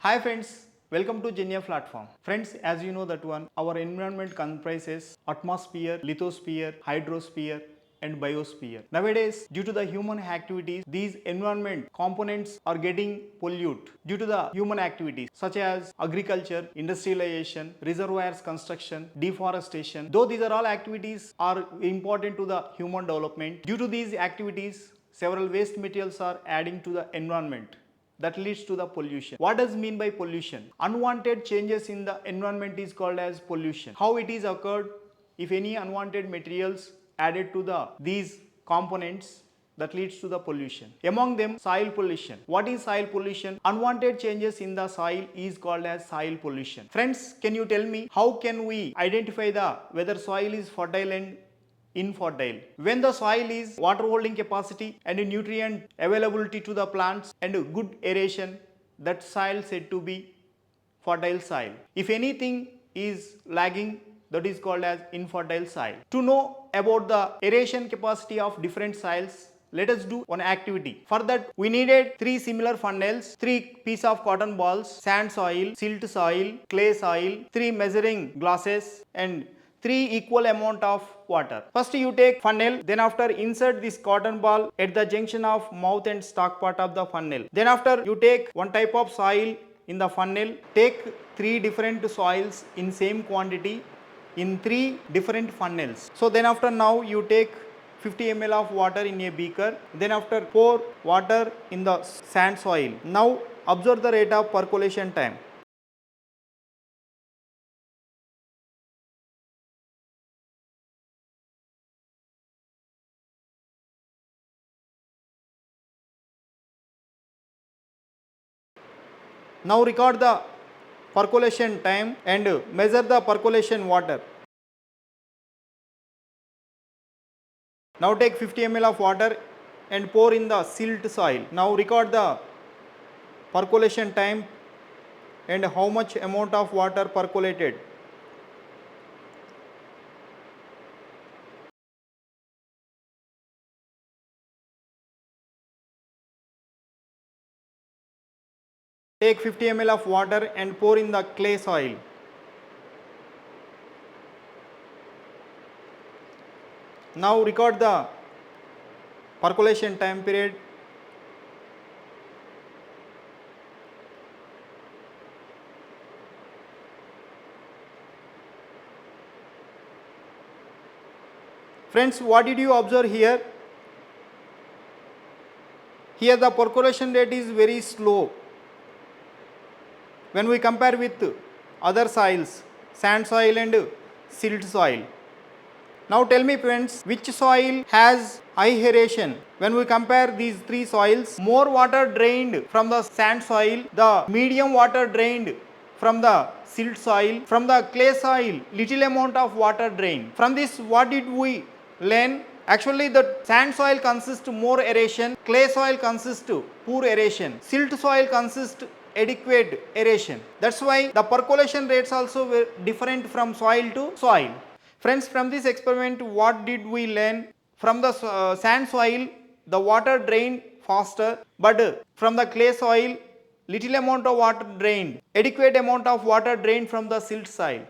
Hi friends, welcome to Genia platform. Friends, as you know that one, our environment comprises atmosphere, lithosphere, hydrosphere and biosphere. Nowadays, due to the human activities, these environment components are getting polluted due to the human activities such as agriculture, industrialization, reservoirs construction, deforestation. Though these are all activities are important to the human development, due to these activities, several waste materials are adding to the environment that leads to the pollution. What does mean by pollution? Unwanted changes in the environment is called as pollution. How it is occurred? If any unwanted materials added to these components, that leads to the pollution. Among them, soil pollution. What is soil pollution? Unwanted changes in the soil is called as soil pollution. Friends, can you tell me how can we identify whether soil is fertile and infertile? When the soil is water holding capacity and nutrient availability to the plants and good aeration, that soil said to be fertile soil. If anything is lagging, that is called as infertile soil. To know about the aeration capacity of different soils, let us do one activity. For that, we needed three similar funnels, three pieces of cotton balls, sand soil, silt soil, clay soil, three measuring glasses and three equal amount of water. First you take funnel, then after insert this cotton ball at the junction of mouth and stalk part of the funnel. Then after you take one type of soil in the funnel, take three different soils in same quantity in three different funnels. So then after now you take 50 ml of water in a beaker, then after pour water in the sand soil. Now observe the rate of percolation time. Now record the percolation time and measure the percolation water. Now take 50 ml of water and pour in the silt soil. Now record the percolation time and how much amount of water percolated. Take 50 ml of water and pour in the clay soil. Now record the percolation time period. Friends, what did you observe here? Here the percolation rate is very slow when we compare with other soils, sand soil and silt soil. Now tell me friends, which soil has high aeration? When we compare these three soils, more water drained from the sand soil, the medium water drained from the silt soil, from the clay soil, little amount of water drained. From this, what did we learn? Actually, the sand soil consists more aeration, clay soil consists poor aeration, silt soil consists adequate aeration. That's why the percolation rates also were different from soil to soil. Friends, from this experiment, what did we learn? From the sand soil, the water drained faster, but from the clay soil, little amount of water drained, adequate amount of water drained from the silt soil.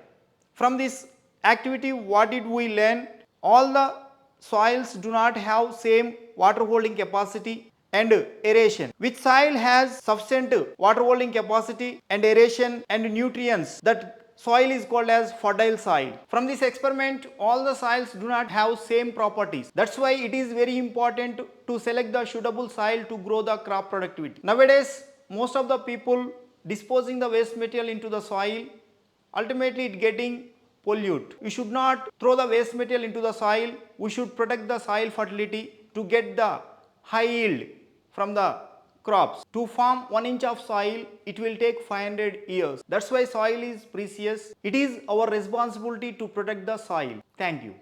From this activity, what did we learn? All the soils do not have same water holding capacity and aeration. Which soil has sufficient water holding capacity and aeration and nutrients, that soil is called as fertile soil. From this experiment, all the soils do not have same properties. That's why it is very important to select the suitable soil to grow the crop productivity. Nowadays, most of the people disposing the waste material into the soil, ultimately it getting pollute. We should not throw the waste material into the soil. We should protect the soil fertility to get the high yield from the crops. To farm 1 inch of soil, it will take 500 years. That's why soil is precious. It is our responsibility to protect the soil. Thank you.